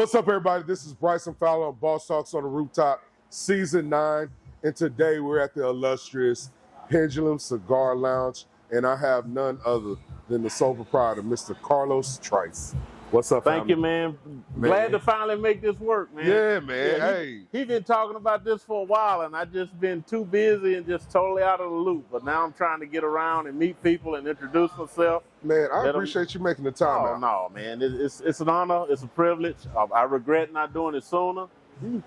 What's up, everybody? This is Bryson Fowler of Boss Talks on the Rooftop, Season 9. And today we're at the illustrious Pendulum Cigar Lounge. And I have none other than the sole proprietor, Mr. Carlos Trice. What's up, Thank you, man. Glad to finally make this work, man. Yeah, man. He been talking about this for a while, and I just been too busy and just totally out of the loop. But now I'm trying to get around and meet people and introduce myself. Man, I appreciate you making the time out. No, man. It's an honor. It's a privilege. I regret not doing it sooner.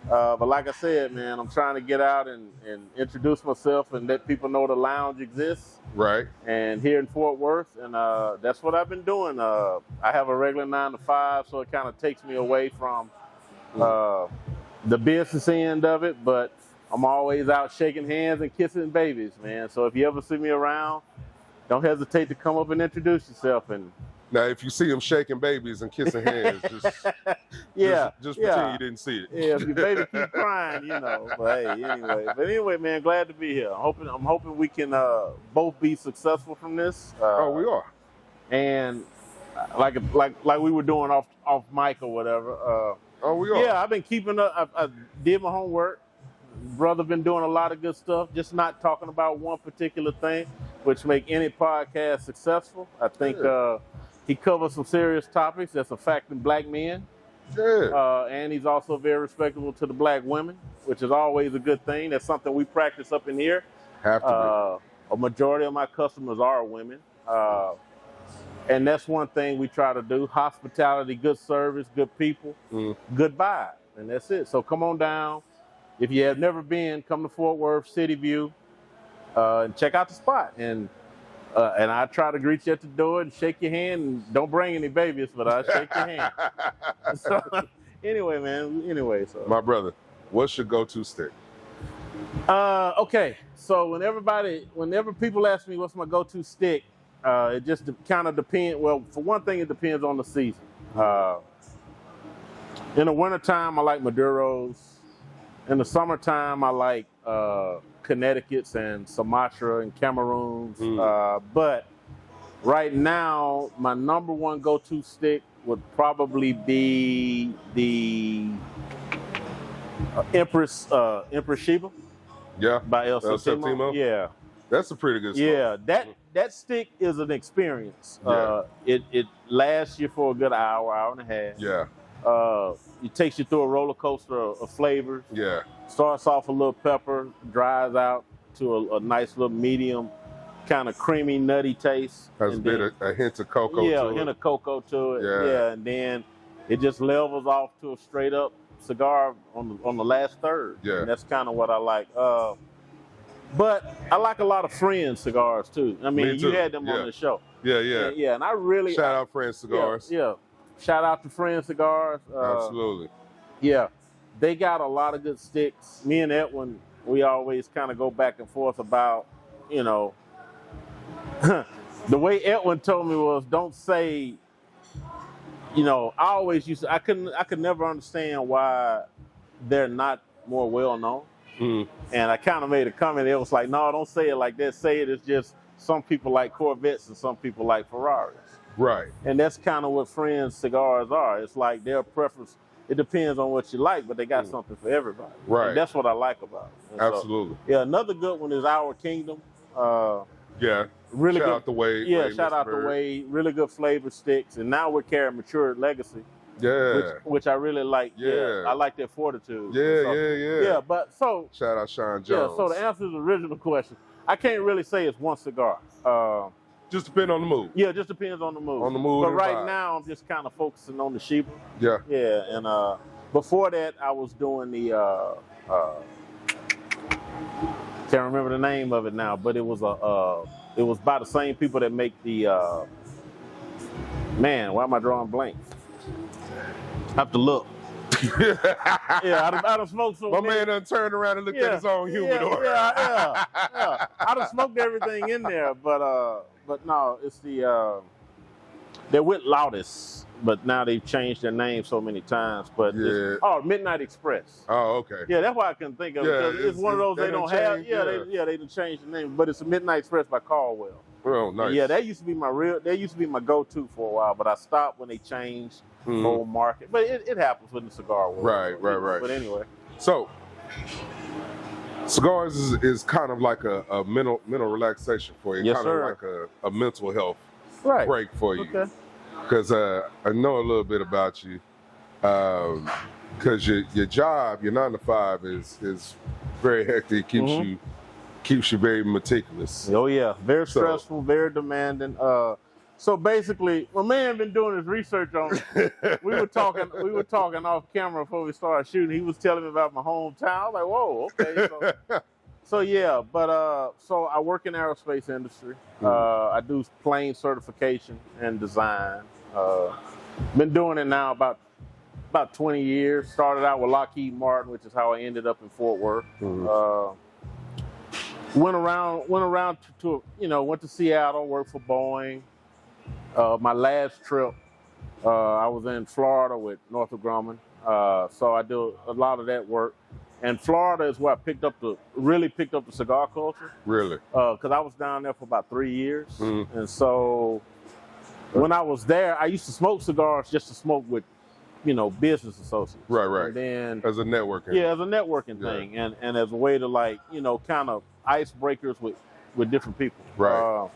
But like I said, man, I'm trying to get out and introduce myself and let people know the lounge exists. Right. And here in Fort Worth, and that's what I've been doing. I have a regular 9 to 5, so it kind of takes me away from the business end of it, but I'm always out shaking hands and kissing babies, man. So if you ever see me around, don't hesitate to come up and introduce yourself. And now, if you see him shaking babies and kissing hands, just pretend you didn't see it. Yeah, if your baby keep crying, you know. But hey, anyway, man, glad to be here. I'm hoping we can both be successful from this. We are. And like we were doing off mic or whatever. We are. Yeah, I've been keeping up. I did my homework. Brother been doing a lot of good stuff, just not talking about one particular thing, which make any podcast successful. I think he covers some serious topics that's affecting black men. Yeah. And he's also very respectable to the black women, which is always a good thing. That's something we practice up in here. Have to be. A majority of my customers are women. And that's one thing we try to do. Hospitality, good service, good people, good vibe. And that's it. So come on down. If you have never been, come to Fort Worth, City View, and check out the spot. And I try to greet you at the door and shake your hand. And don't bring any babies, but I shake your hand. So, anyway, man. So my brother, what's your go-to stick? Okay. So whenever people ask me what's my go-to stick, it just kind of depends. Well, for one thing, it depends on the season. In the wintertime, I like Maduros. In the summertime, I like Connecticut's and Sumatra and Cameroons. But right now, my number one go-to stick would probably be the Empress Sheba. Yeah. By El Septimo. Yeah. That's a pretty good smoke. Yeah. That stick is an experience. It lasts you for a good hour and a half. Yeah. It takes you through a roller coaster of flavors. Yeah. Starts off a little pepper, dries out to a nice little medium, kind of creamy, nutty taste. Has a hint of cocoa to it. Yeah, a hint of cocoa to it. Yeah, and then it just levels off to a straight up cigar on the last third. Yeah. And that's kind of what I like. But I like a lot of Friends cigars too. I mean, you had them on the show. Yeah. And I really shout out Friends Cigars. Yeah. Shout out to Friends Cigars. Absolutely. Yeah, they got a lot of good sticks. Me and Edwin, we always kind of go back and forth about, the way Edwin told me was, don't say, I could never understand why they're not more well known. And I kind of made a comment. It was like, no, don't say it like that. Say it as just some people like Corvettes and some people like Ferraris. Right. And that's kind of what Friends cigars are. It's like their preference. It depends on what you like, but they got something for everybody. Right. And that's what I like about it. And absolutely. So, another good one is Our Kingdom. Really shout out to Wade. Yeah, shout out to Wade. Really good flavor sticks. And now we're carrying Matured Legacy. Yeah. Which I really like. Yeah. I like their fortitude. Yeah. But so. Shout out Sean Jones. Yeah, so to answer the original question, I can't really say it's one cigar. Just depends on the mood. Yeah, it just depends on the mood. On the mood. But right now, I'm just kind of focusing on the Sheba. Yeah. Yeah, and before that, I was doing the can't remember the name of it now, but it was by the same people that make the man. Why am I drawing blank? I have to look. I done smoked so many. My man done turned around and looked at his own humidor. Yeah. I done smoked everything in there, but no, it's they're with Loudest, but now they've changed their name so many times. But Midnight Express. Oh, okay. Yeah, that's why I couldn't think of it. Because it's one of those they don't have. They done changed the name, but it's a Midnight Express by Caldwell. Oh, nice. Yeah, that used to be my go-to for a while, but I stopped when they changed whole market. But it happens with the cigar world. Right. But anyway. So, cigars is kind of like a mental relaxation for you. Yes, kind sir. of like a mental health Right. break for you. Okay. Because I know a little bit about you. Because your job, your 9 to 5 is very hectic. Keeps you very meticulous. Oh yeah, very stressful, very demanding. So basically, my man been doing his research on it. We were talking off camera before we started shooting. He was telling me about my hometown. I was like, whoa, okay. So yeah, but so I work in the aerospace industry. I do plane certification and design. Been doing it now about 20 years. Started out with Lockheed Martin, which is how I ended up in Fort Worth. Went around to went to Seattle, worked for Boeing. My last trip, I was in Florida with Northrop Grumman. So I do a lot of that work. And Florida is where I really picked up the cigar culture. Really? Because I was down there for about 3 years. And so when I was there, I used to smoke cigars just to smoke with, business associates. Right. And then as a networking. Yeah, as a networking thing, and as a way to kind of icebreakers with different people. Right.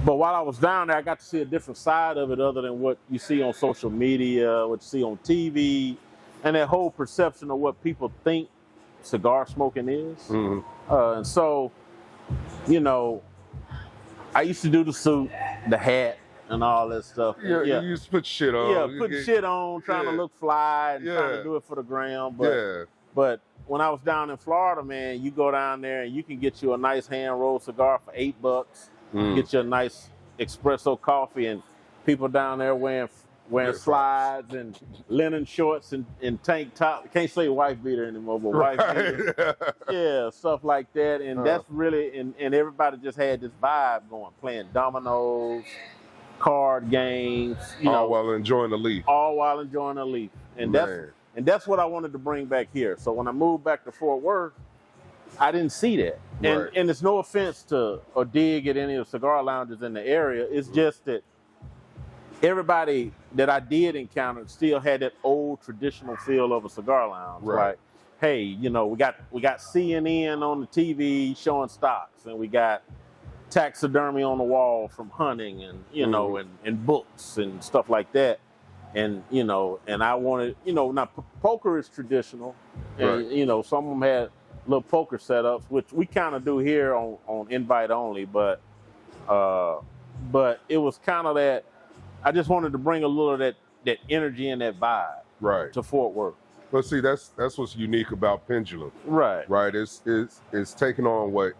But while I was down there, I got to see a different side of it other than what you see on social media, what you see on TV, and that whole perception of what people think cigar smoking is. And so, I used to do the suit, the hat, and all that stuff. Yeah, you used to put shit on. Yeah, putting shit on, trying to look fly, and trying to do it for the gram. But when I was down in Florida, man, you go down there and you can get you a nice hand-rolled cigar for $8. Get you a nice espresso coffee, and people down there wearing slides and linen shorts and tank top. Can't say wife beater anymore, but wife beater. Yeah, stuff like that. And that's really, and everybody just had this vibe going, playing dominoes, card games. All while enjoying the leaf. All while enjoying the leaf. And that's what I wanted to bring back here. So when I moved back to Fort Worth, I didn't see that. And it's no offense to or dig at any of the cigar lounges in the area. It's just that everybody that I did encounter still had that old traditional feel of a cigar lounge. Right. Like, hey, we got CNN on the TV showing stocks, and we got taxidermy on the wall from hunting, and and books and stuff like that. And and I wanted, now poker is traditional, and some of them had little poker setups, which we kind of do here on invite only, but it was kind of that. I just wanted to bring a little of that energy and that vibe to Fort Worth. But see, that's what's unique about Pendulum. Right. It's taking on what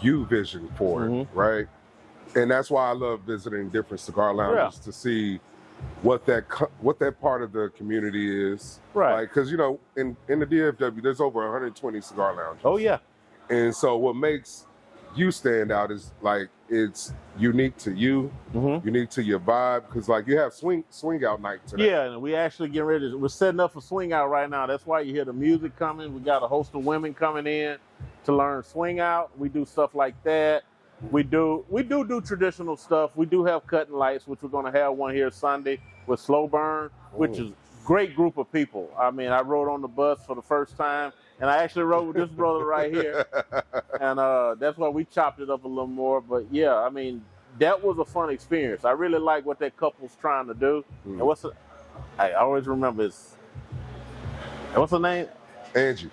you vision for it, right? And that's why I love visiting different cigar lounges to see what that part of the community is. Right. Because in the DFW, there's over 120 cigar lounges. Oh yeah. And so what makes you stand out is it's unique to you, unique to your vibe, because you have swing out night today. Yeah, and we actually getting ready. We're setting up for swing out right now. That's why you hear the music coming. We got a host of women coming in to learn swing out. We do stuff like that. We do traditional stuff. We do have cutting lights, which we're going to have one here Sunday with Slow Burn, which is a great group of people. I mean, I rode on the bus for the first time, and I actually rode with this brother right here, and that's why we chopped it up a little more. But yeah, I mean, that was a fun experience. I really like what that couple's trying to do. And I always remember what's her name? Angie.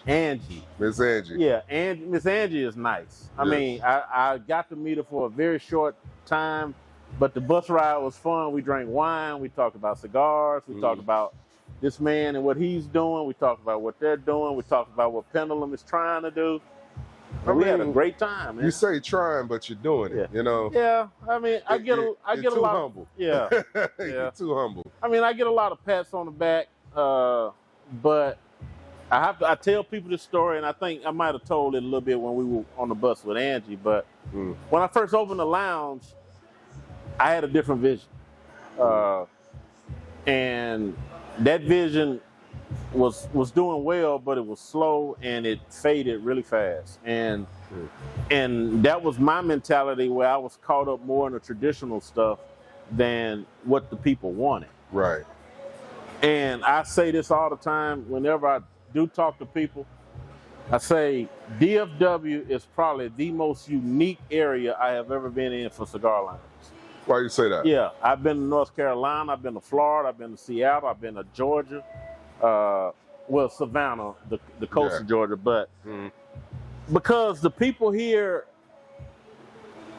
Miss Angie. Yeah, Miss Angie is nice. I mean, I got to meet her for a very short time, but the bus ride was fun. We drank wine. We talked about cigars. We talked about this man and what he's doing. We talked about what they're doing. We talked about what Pendulum is trying to do. We had a great time, man. You say trying, but you're doing it, Yeah, I mean, I get a lot. Humble. Yeah. You're too humble. I mean, I get a lot of pats on the back, but I tell people this story, and I think I might have told it a little bit when we were on the bus with Angie, but when I first opened the lounge, I had a different vision. And that vision was doing well, but it was slow and it faded really fast. And that was my mentality, where I was caught up more in the traditional stuff than what the people wanted. Right. And I say this all the time whenever I do talk to people. I say DFW is probably the most unique area I have ever been in for cigar lounge. Why you say that? Yeah, I've been to North Carolina, I've been to Florida, I've been to Seattle, I've been to Georgia, well, Savannah, the coast of Georgia, but because the people here,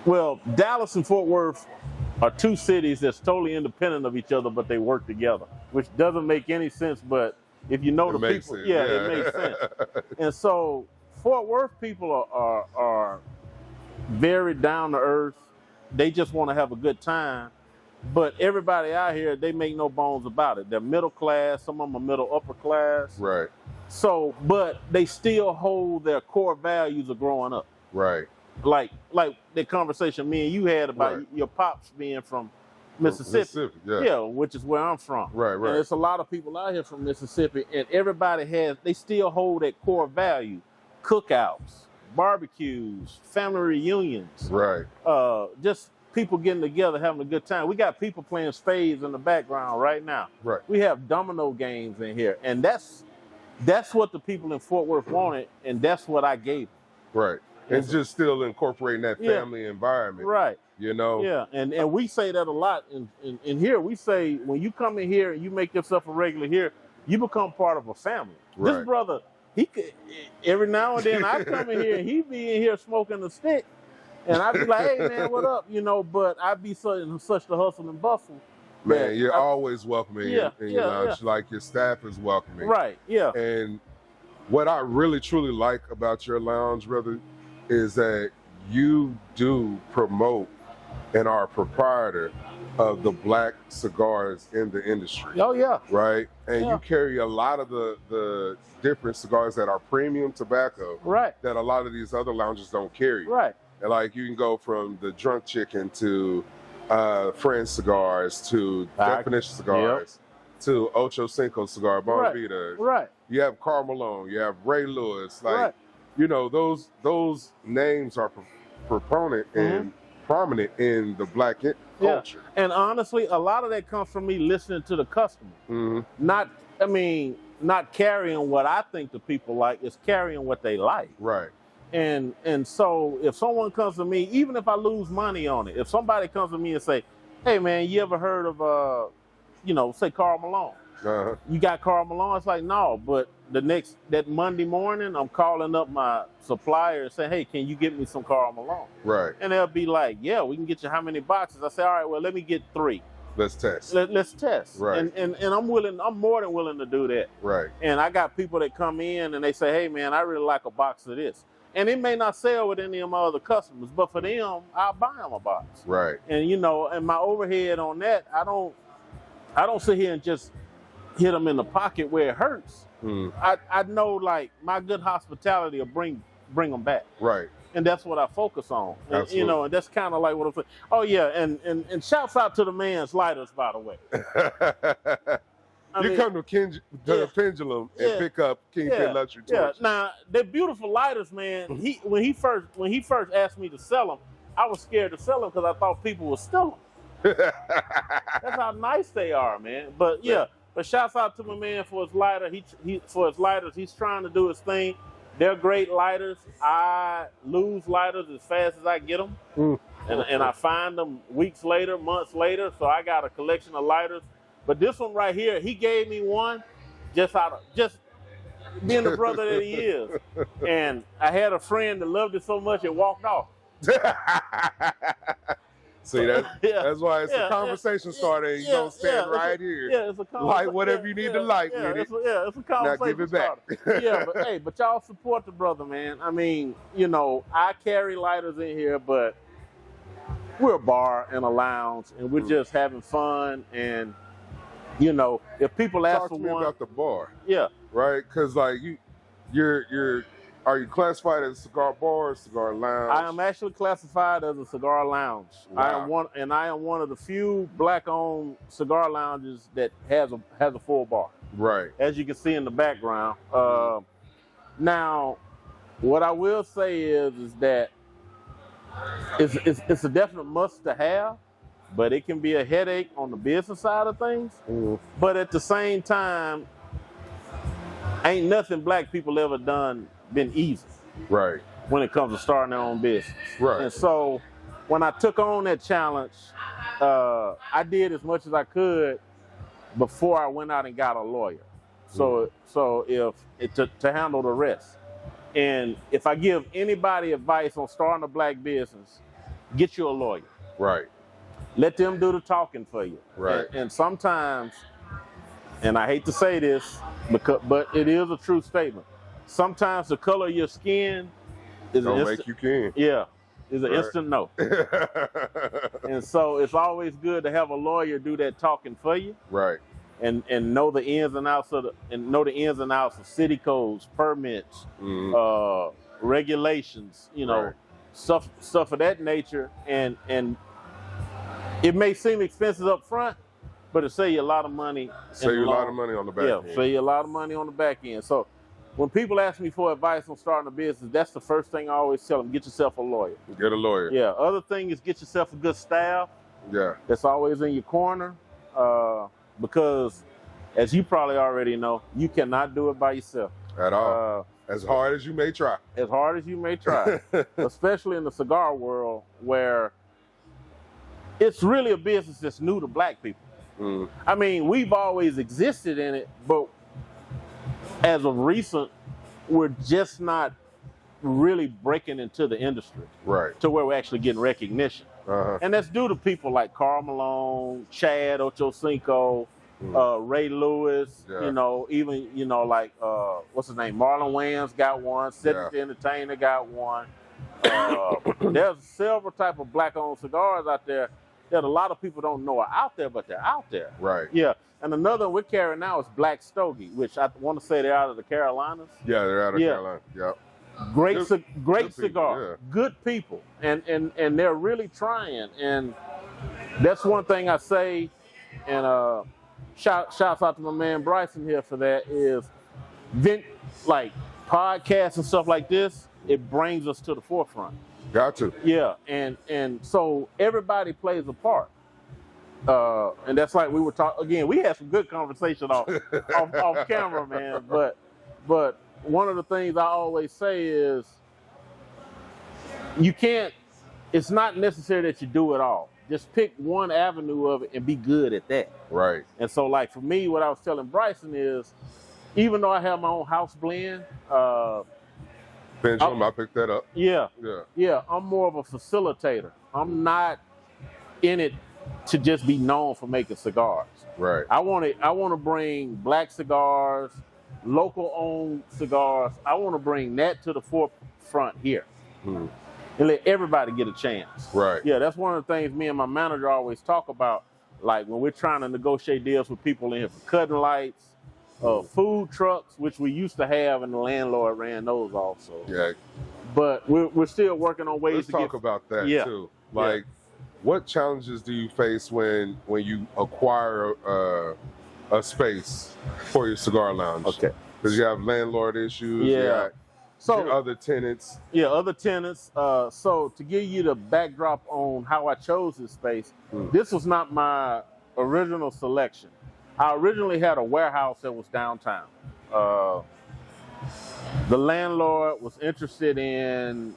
well, Dallas and Fort Worth are two cities that's totally independent of each other, but they work together, which doesn't make any sense, but if you know the people, it makes sense. And so Fort Worth people are very down to earth. They just want to have a good time. But everybody out here, they make no bones about it. They're middle class. Some of them are middle upper class. Right. So, but they still hold their core values of growing up. Right. Like the conversation me and you had about your pops being from Mississippi. Yeah, which is where I'm from. Right. And there's a lot of people out here from Mississippi, and everybody they still hold that core value. Cookouts, barbecues, family reunions. Right. Just people getting together, having a good time. We got people playing spades in the background right now. Right. We have domino games in here, and that's what the people in Fort Worth wanted, and that's what I gave them. Right. And just still incorporating that family environment. Right. You know? Yeah, and we say that a lot in here. We say when you come in here and you make yourself a regular here, you become part of a family. Right. This brother, he could, every now and then I come in here and he be in here smoking a stick, and I'd be like, hey man, what up? You know, but I'd be such the hustle and bustle. Man, you're always welcoming in your lounge. Like your staff is welcoming. Right, yeah. And what I really truly like about your lounge, brother, is that you do promote and are a proprietor of the black cigars in the industry. Oh yeah. Right? And you carry a lot of the different cigars that are premium tobacco. Right. That a lot of these other lounges don't carry. Right. And like you can go from the Drunk Chicken to Friend cigars to Definition cigars to Ocho Cinco cigar, Bon Vita. Right. You have Karl Malone, you have Ray Lewis, like you know, those names are proponent and prominent in the black culture. And honestly, a lot of that comes from me listening to the customer. Not carrying what I think the people like, it's carrying what they like. Right. And so if someone comes to me, even if I lose money on it, if somebody comes to me and say, hey man, you ever heard of say Karl Malone? You got Karl Malone? It's like, no, but that Monday morning, I'm calling up my supplier and saying, hey, can you get me some Karl Malone? Right. And they'll be like, yeah, we can get you how many boxes? I say, all right, well, let me get 3. Let's test. Let's test. Right. And I'm more than willing to do that. Right. And I got people that come in and they say, hey man, I really like a box of this. And it may not sell with any of my other customers, but for them, I'll buy them a box. Right. And and my overhead on that, I don't sit here and just hit them in the pocket where it hurts. I know, like, my good hospitality will bring them back. Right. And that's what I focus on. And, Absolutely. And that's kind of like what I'm saying. Oh yeah, and shouts out to the man's lighters, by the way. Come to the Pendulum and pick up Kingpin Luxury torches. Now they're beautiful lighters, man. When he first asked me to sell them, I was scared to sell them because I thought people would steal them. That's how nice they are, man. But but shouts out to my man for his lighter. For his lighters, he's trying to do his thing. They're great lighters. I lose lighters as fast as I get them, and I find them weeks later, months later. So I got a collection of lighters. But this one right here, he gave me one just being the brother that he is. And I had a friend that loved it so much it walked off. See, that's why it's a conversation starter. And you don't stand right here. Yeah, it's a conversation. Like whatever you need to like with it. It's a conversation. Now give it back. But y'all support the brother, man. I mean, I carry lighters in here, but we're a bar and a lounge, and we're just having fun. And if people ask for one, talk to me about the bar. Yeah. Right, because like are you classified as a cigar bar or cigar lounge? I am actually classified as a cigar lounge. Wow. I am one of the few black-owned cigar lounges that has a full bar. Right. As you can see in the background. Now, what I will say is that it's a definite must to have but it can be a headache on the business side of things. But at the same time, ain't nothing black people ever done been easy. Right. When it comes to starting their own business. Right. And so when I took on that challenge, I did as much as I could before I went out and got a lawyer. So to handle the rest. And if I give anybody advice on starting a black business, get you a lawyer. Right. Let them do the talking for you. Right. And sometimes, and I hate to say this, but it is a true statement. Sometimes the color of your skin don't make you king. Yeah, it's an right. instant no. And so it's always good to have a lawyer do that talking for you. Right. And know the ins and outs of city codes, permits, regulations, right. stuff of that nature. And it may seem expensive up front, but it save you a lot of money. Save you a lot of money on the back end. Yeah, save you a lot of money on the back end. So when people ask me for advice on starting a business, that's the first thing I always tell them: get yourself a lawyer. Get a lawyer. Yeah. Other thing is get yourself a good staff. Yeah. That's always in your corner, because, as you probably already know, you cannot do it by yourself. At all. As hard as you may try. As hard as you may try, especially in the cigar world, where it's really a business that's new to black people. I mean, we've always existed in it, but as of recent, we're just not really breaking into the industry, right? To where we're actually getting recognition, and that's due to people like Karl Malone, Chad Ochocinco, Ray Lewis. Yeah. Even like what's his name, Marlon Wayans got one. Cedric the Entertainer got one. There's several type of black-owned cigars out there that a lot of people don't know are out there, but they're out there. Right. Yeah. And another one we're carrying now is Black Stogie, which I want to say they're out of the Carolinas. Yeah, they're out of Carolina. Yep. Great cigar. Good people. And they're really trying. And that's one thing I say, and shouts out to my man Bryson here for that, is like podcasts and stuff like this, it brings us to the forefront. Got to. Yeah, and so everybody plays a part. And that's like we were talking again. We had some good conversation off camera, man. But one of the things I always say is you can't. It's not necessary that you do it all. Just pick one avenue of it and be good at that. Right. And so, like for me, what I was telling Bryson is, even though I have my own house blend, Pendulum, I picked that up. Yeah. I'm more of a facilitator. I'm not in it to just be known for making cigars. Right. I want to bring black cigars, local owned cigars. I want to bring that to the forefront here. And let everybody get a chance. Right. Yeah, that's one of the things me and my manager always talk about. Like when we're trying to negotiate deals with people in here for cutting lights, food trucks, which we used to have, and the landlord ran those also. Yeah. But we're still working on ways Let's to talk about that too. Like, what challenges do you face when you acquire a space for your cigar lounge? Okay. Because you have landlord issues. Yeah. So other tenants. Yeah, other tenants. So to give you the backdrop on how I chose this space, this was not my original selection. I originally had a warehouse that was downtown. The landlord was interested in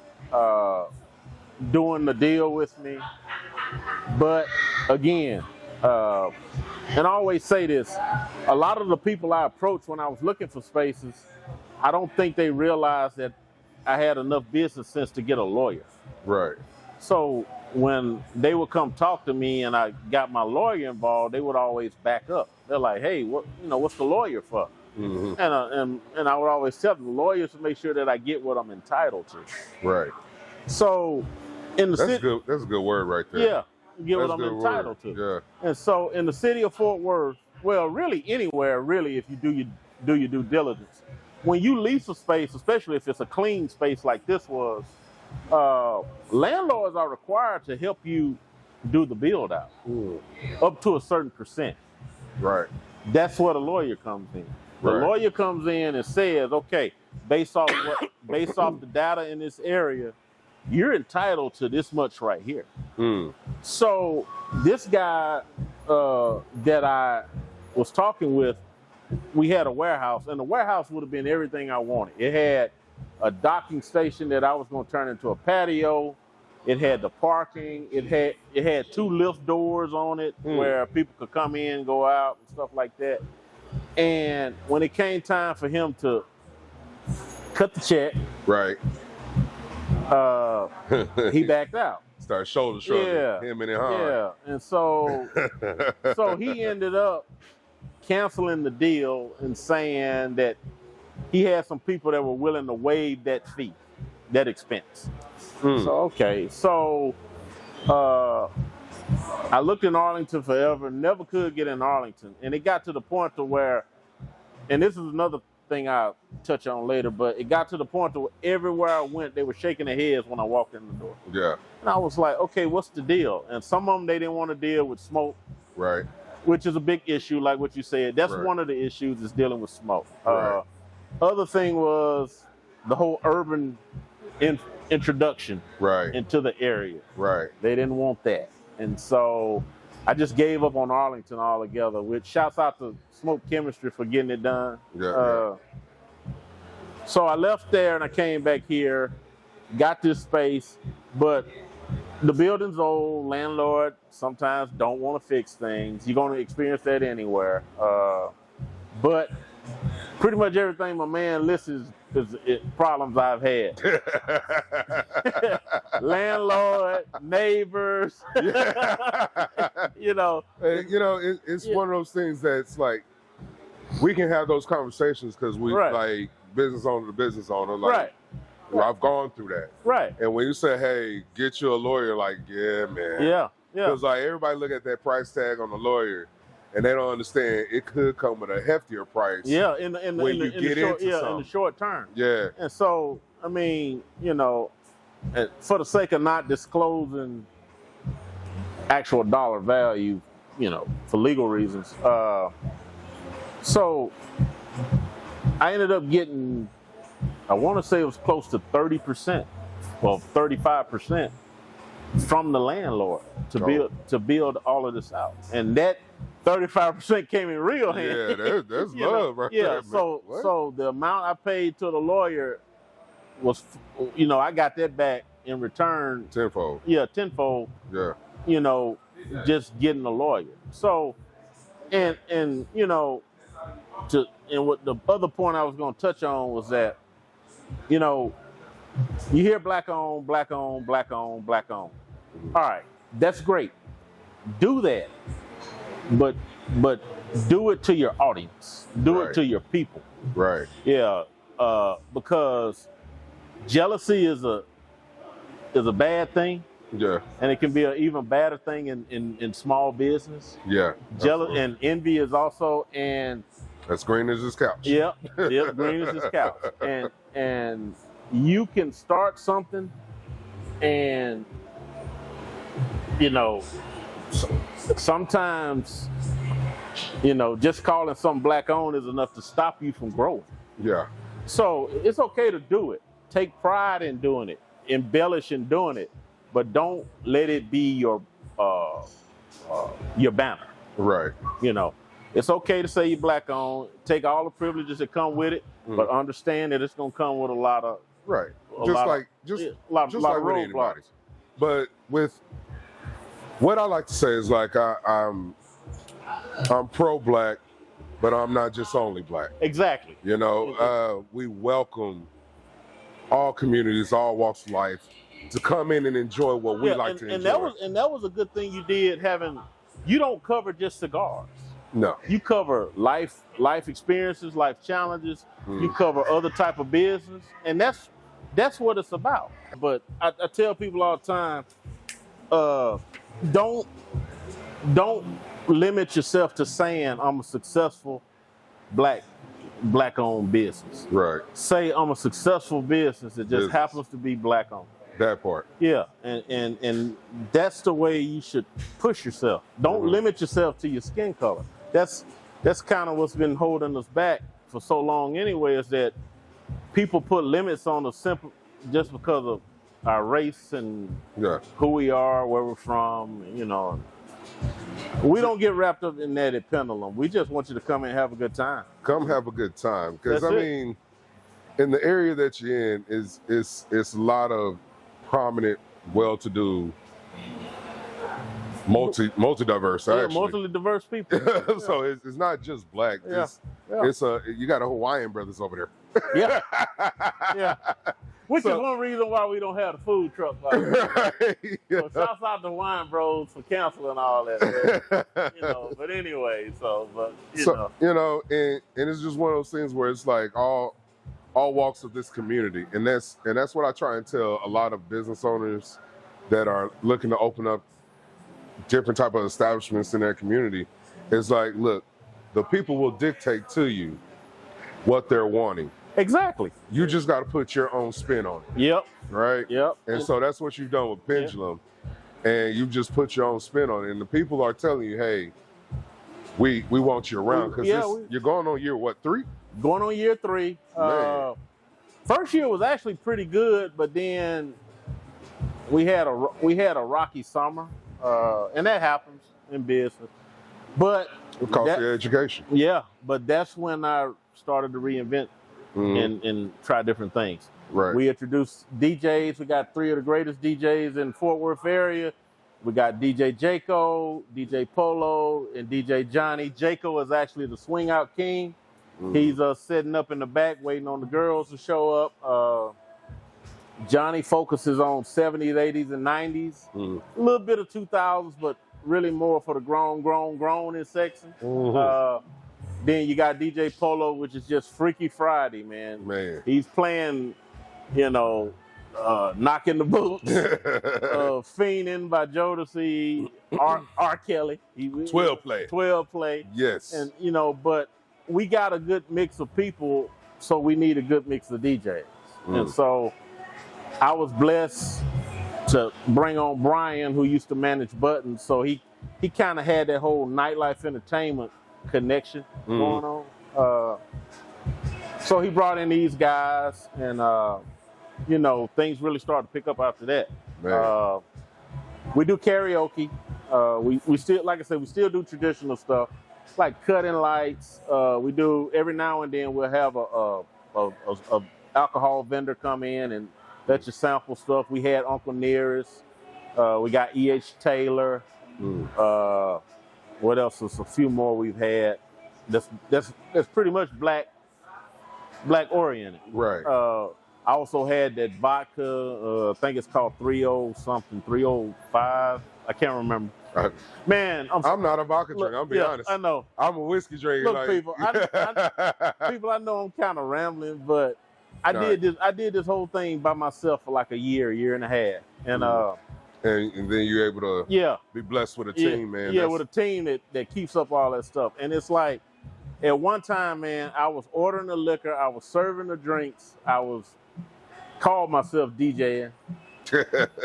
doing the deal with me. But again, and I always say this, a lot of the people I approached when I was looking for spaces, I don't think they realized that I had enough business sense to get a lawyer. Right. So when they would come talk to me and I got my lawyer involved, they would always back up. They're like, "Hey, what's the lawyer for?" And I would always tell them, the lawyers to make sure that I get what I'm entitled to. Right. So in the city, that's a good word right there. Yeah, get what I'm entitled to. Yeah. And so in the city of Fort Worth, well, really anywhere, really, if you do your due diligence, when you lease a space, especially if it's a clean space like this was, landlords are required to help you do the build out up to a certain percent. Right. That's where the lawyer comes in. The lawyer comes in and says, okay, based off the data in this area, you're entitled to this much right here. Mm. So this guy that I was talking with, we had a warehouse, and the warehouse would have been everything I wanted. It had a docking station that I was going to turn into a patio. It had the parking. It had 2 lift doors on it where people could come in, go out, and stuff like that. And when it came time for him to cut the check, Right. he backed out. Start shoulder shrugging. Him and it hard. Yeah, and so he ended up canceling the deal and saying that he had some people that were willing to waive that fee, that expense. So okay, so I looked in Arlington forever, never could get in Arlington, and it got to the point to where, and this is another thing I'll touch on later, but it got to the point to where everywhere I went, they were shaking their heads when I walked in the door. Yeah. And I was like, okay, what's the deal? And some of them, they didn't want to deal with smoke. Right. Which is a big issue, like what you said. That's one of the issues, is dealing with smoke. Other thing was the whole urban introduction into the area. Right. They didn't want that. And so I just gave up on Arlington altogether, which shouts out to Smoke Chemistry for getting it done. So I left there and I came back here, got this space, but the building's old. Landlord sometimes don't want to fix things. You're going to experience that anywhere. But pretty much everything my man lists is problems I've had. Landlord, neighbors, you know. It's one of those things that's like, we can have those conversations because we like business owner to business owner. Like, I've gone through that. Right. And when you say, hey, get you a lawyer, like, yeah, man. Yeah. Because like everybody look at that price tag on the lawyer and they don't understand it could come with a heftier price. Yeah, in the short term. Yeah. And so, I mean, for the sake of not disclosing actual dollar value, for legal reasons. So I ended up getting, I want to say it was close to 30%, well, 35% from the landlord to build all of this out. And that 35% came in real handy. Yeah, that's love right there. Yeah, so the amount I paid to the lawyer was, I got that back in return. Tenfold. Yeah, tenfold. Yeah. Just getting a lawyer. So, and what the other point I was going to touch on was that, you hear black owned, black owned, black owned, black owned. All right, that's great. Do that, but do it to your audience. Do it to your people. Right. Yeah, because jealousy is a bad thing. Yeah. And it can be an even badder thing in small business. Yeah. Jealous and envy is also, and that's green as his couch. Yep, green as his couch. And you can start something, and sometimes just calling something black owned is enough to stop you from growing. Yeah. So it's okay to do it. Take pride in doing it. Embellish in doing it, but don't let it be your banner. Right. It's okay to say you're black owned. Take all the privileges that come with it, but understand that it's gonna come with a lot of roadblocks. But with what I like to say is like I'm pro-black, but I'm not just only black. Exactly. We welcome all communities, all walks of life, to come in and enjoy what we like to enjoy. And that was a good thing you did, you don't cover just cigars. No. You cover life experiences, life challenges. You cover other type of business, and that's what it's about. But I tell people all the time, don't limit yourself to saying I'm a successful black-owned business. Right. Say I'm a successful business that just happens to be black-owned. That part. Yeah, and that's the way you should push yourself. Don't limit yourself to your skin color. That's kind of what's been holding us back for so long anyway, is that people put limits on us simply just because of our race and Yeah. who we are, where we're from, you know. We don't get wrapped up in that at Pendulum. We just want you to come and have a good time. Come have a good time. Because, I That's it. mean, in the area that you're in, it's a lot of prominent, well-to-do, multi-diverse, Yeah, actually. mostly diverse people. So it's not just black. Yeah. It's you got a Hawaiian brothers over there. Yeah. Yeah. Which So- is one reason why we don't have the food truck. By the way. Right. So shouts out to Wine Bros for canceling all that. You know, but anyway, you know. You know, and it's just one of those things where it's like all walks of this community, and that's what I try and tell a lot of business owners that are looking to open up different type of establishments in their community. It's like, look, the people will dictate to you what they're wanting. Exactly. You just got to put your own spin on it, Yep. right? Yep. And so that's what you've done with Pendulum, and you just put your own spin on it. And the people are telling you, hey, we want you around because you're going on year what, 3? Going on year 3. Man. First year was actually pretty good, but then we had a rocky summer, and that happens in business. But It costs you education. yeah, but that's when I started to reinvent and try different things. Right. We introduced DJs. We got 3 of the greatest DJs in Fort Worth area. We got DJ Jaco, DJ Polo, and DJ Johnny. Jaco is actually the swing out king. He's sitting up in the back waiting on the girls to show up. Johnny focuses on 70s, 80s, and 90s. A little bit of 2000s, but really more for the grown in section. Then you got DJ Polo, which is just Freaky Friday, man. He's playing, you know, Knocking the Boots, Fiending by Jodeci, R. Kelly. 12 play. 12 play. Yes. And, you know, but we got a good mix of people, so we need a good mix of DJs. And so I was blessed to bring on Brian, who used to manage Buttons. So he kind of had that whole nightlife entertainment connection going on. So he brought in these guys, and you know, things really started to pick up after that. We do karaoke. We still, like I said, we still do traditional stuff like cutting lights. We do every now and then we'll have a alcohol vendor come in and let you sample stuff. We had Uncle Nearest. We got E.H. Taylor. What else? There's a few more we've had. That's pretty much black oriented. Right. I also had that vodka. I think it's called 30 something, 305. I can't remember. Man, I'm not a vodka drinker. I'm being honest. I know. I'm a whiskey drinker. Look, people, I know I'm kind of rambling, but I did this whole thing by myself for like a year and a half, and and then you're able to be blessed with a team, man. Yeah, with a team that keeps up all that stuff. And it's like, at one time, man, I was ordering the liquor, I was serving the drinks, I was called myself DJing.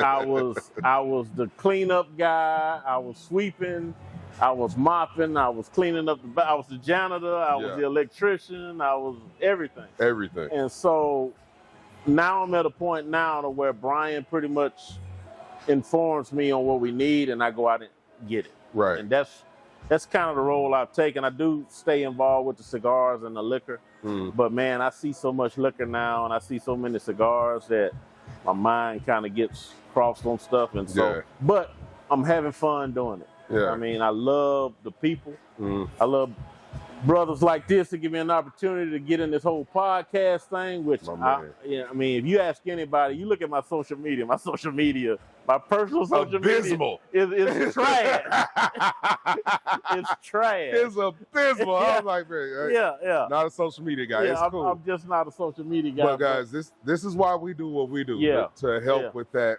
I was the cleanup guy, I was sweeping, I was mopping, I was cleaning up I was the janitor, I was the electrician, I was everything. Everything. And so now I'm at a point now to where Brian pretty much informs me on what we need, and I go out and get it. Right. And that's kind of the role I've taken. I do stay involved with the cigars and the liquor, but man, I see so much liquor now, and I see so many cigars that my mind kind of gets crossed on stuff, and so. But I'm having fun doing it. Yeah. I mean, I love the people. I love brothers like this to give me an opportunity to get in this whole podcast thing, which I mean, if you ask anybody, you look at my social media, my personal social media is trash. It's trash. It's abysmal. I was like, man, not a social media guy. It's cool. I'm just not a social media guy. But guys, this is why we do what we do. To help with that,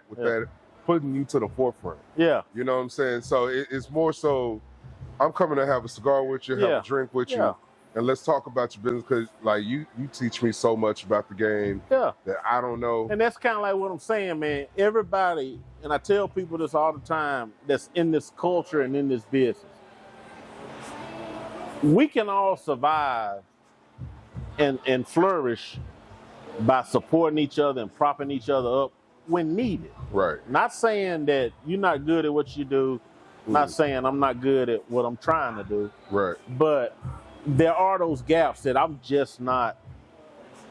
putting you to the forefront. Yeah. You know what I'm saying? So it's more so, I'm coming to have a cigar with you, have a drink with you, and let's talk about your business, because like you teach me so much about the game that I don't know. And that's kind of like what I'm saying, man. Everybody, and I tell people this all the time, that's in this culture and in this business, we can all survive and flourish by supporting each other and propping each other up when needed. Right. Not saying that you're not good at what you do. Not saying I'm not good at what I'm trying to do. Right. But there are those gaps that I'm just not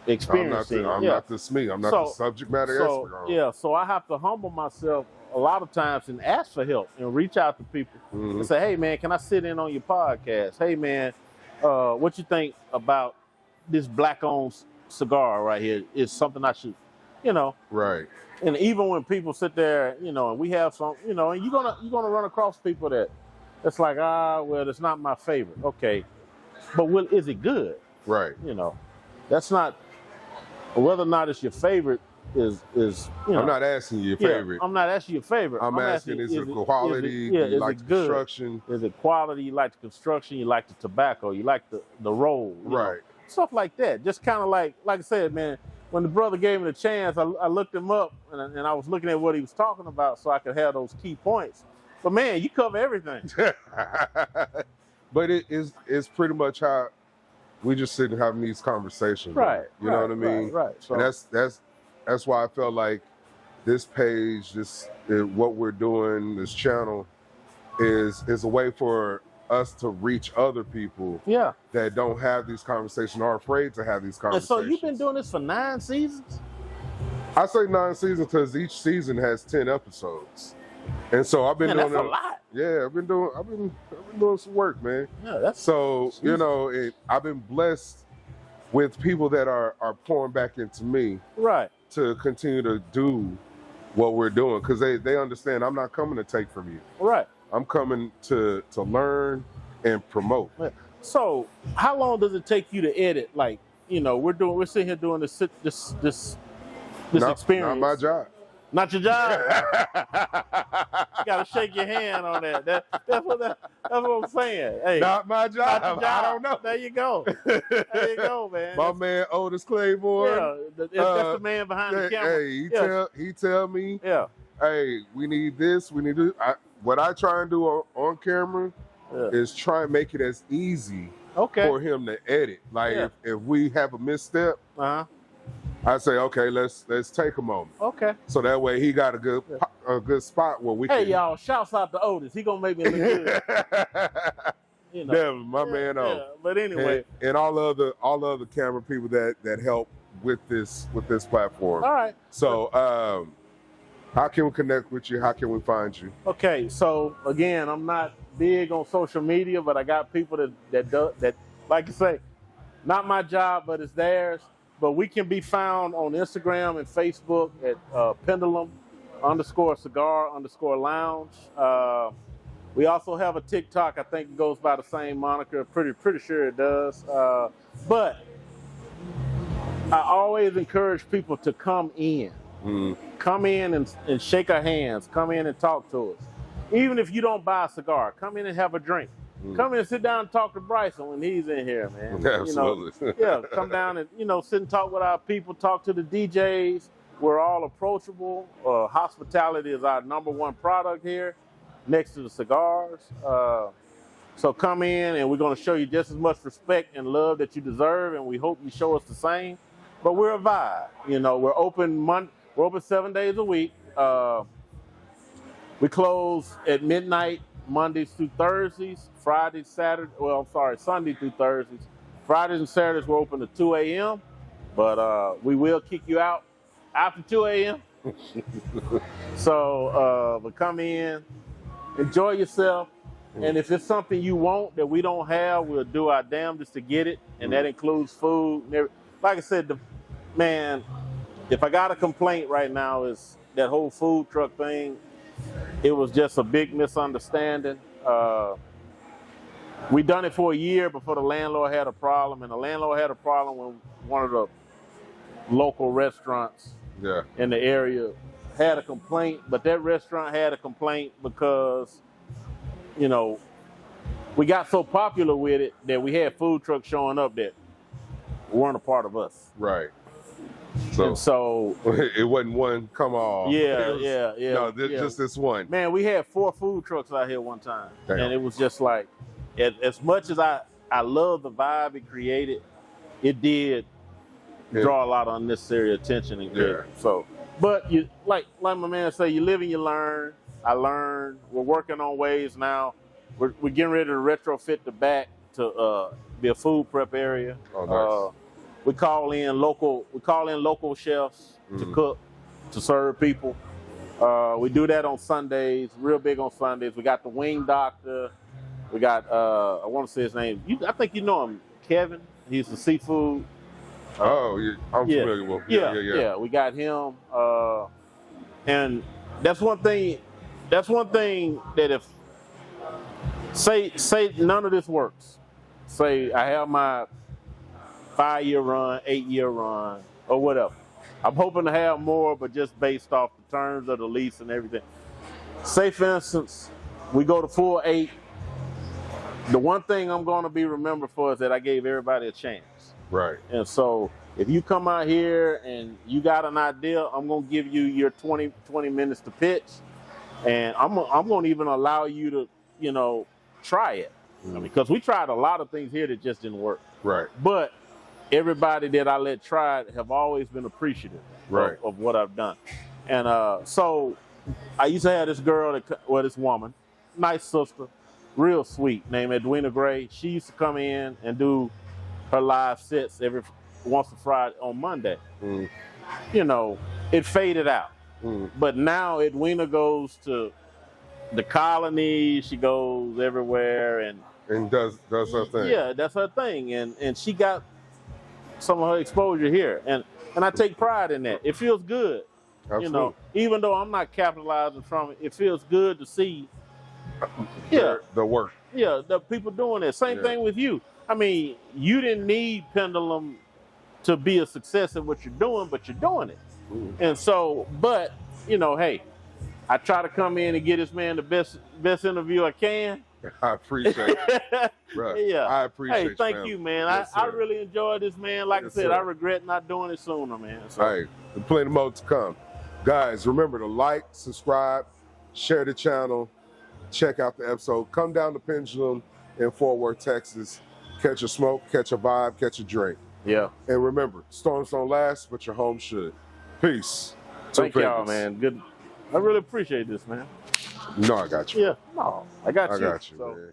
experiencing. I'm not the SME. I'm not the subject matter expert on. Yeah, so I have to humble myself a lot of times and ask for help and reach out to people and say, hey, man, can I sit in on your podcast? Hey, man, what you think about this black-owned cigar right here? Is something I should, Right. And even when people sit there, and we have some, and you're gonna run across people that's like, well, it's not my favorite. Okay, but is it good? Right. That's not whether or not it's your favorite is. I'm not asking you your favorite. I'm not asking your favorite. I'm asking, is it quality? Do you like the construction? Is it quality? You like the construction? You like the tobacco? You like the roll? Right. Stuff like that. Just kind of like I said, man. When the brother gave me the chance, I looked him up and I was looking at what he was talking about so I could have those key points. But man, you cover everything. But it's pretty much how we just sit and having these conversations. Right. You know what I mean? Right. So, and that's why I felt like this page, what we're doing, this channel, is a way for us to reach other people that don't have these conversations, are afraid to have these conversations. And so you've been doing this for 9 seasons? I say 9 seasons because each season has 10 episodes. And so I've been doing that's a lot. Yeah, I've been doing some work, man. Yeah, that's so I've been blessed with people that are pouring back into me, right, to continue to do what we're doing, because they understand I'm not coming to take from you. Right. I'm coming to learn and promote. So how long does it take you to edit? Like, we're sitting here doing this experience. Not my job. Not your job. You gotta shake your hand on that. That's what I'm saying. Hey, not my job. Not your job. I don't know. There you go. There you go, man. My man Otis Claiborne. Yeah, that's the man behind the camera. Hey, he tell me. Yeah. Hey, we need this. We need this. What I try and do on camera is try and make it as easy for him to edit. Like if we have a misstep, I say, okay, let's take a moment. Okay. So that way he got a good spot where we can. Hey y'all, shouts out to Otis. He gonna make me look good. Definitely, my man. Yeah. But anyway, and all the other camera people that help with this platform. All right. So how can we connect with you? How can we find you? Okay, so again, I'm not big on social media, but I got people that like you say, not my job, but it's theirs. But we can be found on Instagram and Facebook at Pendulum _cigar _lounge. We also have a TikTok. I think it goes by the same moniker. Pretty sure it does. But I always encourage people to come in. Come in and shake our hands. Come in and talk to us. Even if you don't buy a cigar, come in and have a drink. Come in and sit down and talk to Bryson when he's in here, man. Absolutely. Come down and, sit and talk with our people, talk to the DJs. We're all approachable. Hospitality is our #1 product here, next to the cigars. So come in and we're going to show you just as much respect and love that you deserve, and we hope you show us the same. But we're a vibe. We're open We're open 7 days a week. We close at midnight Mondays through Thursdays, Sunday through Thursdays. Fridays and Saturdays we're open to 2 a.m., but we will kick you out after 2 a.m. So, but come in, enjoy yourself, and if it's something you want that we don't have, we'll do our damnedest to get it, and that includes food. Like I said, if I got a complaint right now, is that whole food truck thing. It was just a big misunderstanding. We done it for a year before the landlord had a problem, and the landlord had a problem when one of the local restaurants in the area had a complaint, but that restaurant had a complaint because, we got so popular with it that we had food trucks showing up that weren't a part of us. Right. So it wasn't one come on. Yeah. No, just this one. Man, we had 4 food trucks out here one time. Damn. And it was just like, as much as I love the vibe it created, it did draw a lot of unnecessary attention and glitter. So, but you like my man say, you live and you learn. I learned. We're working on ways now. We're getting ready to retrofit the back to be a food prep area. Oh, nice. We call in local chefs to cook, to serve people. We do that on Sundays, real big on Sundays. We got the wing doctor. We got I want to say his name. I think you know him, Kevin. He's the seafood. I'm familiar with him. Yeah. We got him, and that's one thing. That's one thing that if say none of this works. Say I have my 5-year run, 8-year run, or whatever. I'm hoping to have more, but just based off the terms of the lease and everything. Say, for instance, we go to full 8. The one thing I'm going to be remembered for is that I gave everybody a chance. Right. And so if you come out here and you got an idea, I'm going to give you your 20 minutes to pitch. And I'm going to even allow you to, try it. Because we tried a lot of things here that just didn't work. Right. But everybody that I let try it have always been appreciative of what I've done. And so I used to have this girl, this woman, nice sister, real sweet, named Edwina Gray. She used to come in and do her live sets once a Friday on Monday. It faded out. But now Edwina goes to the colony, she goes everywhere and does her thing. Yeah, that's her thing. And she got some of her exposure here. And I take pride in that. It feels good. Absolutely. Even though I'm not capitalizing from it, it feels good to see the work. Yeah, the people doing it. Same thing with you. I mean, you didn't need Pendulum to be a success at what you're doing, but you're doing it. And so, but, hey, I try to come in and get this man the best interview I can. I appreciate it. Bro, Yeah. I appreciate it. Hey, thank you, man. Yes, I really enjoyed this, man. Like I said, I regret not doing it sooner, man. So. Hey, there's plenty more to come. Guys, remember to like, subscribe, share the channel, check out the episode. Come down to Pendulum in Fort Worth, Texas. Catch a smoke, catch a vibe, catch a drink. Yeah. And remember, storms don't last, but your home should. Peace. Thank y'all, man. Good. I really appreciate this, man. You know I got you. Yeah. No, I got you. I got you, so. man.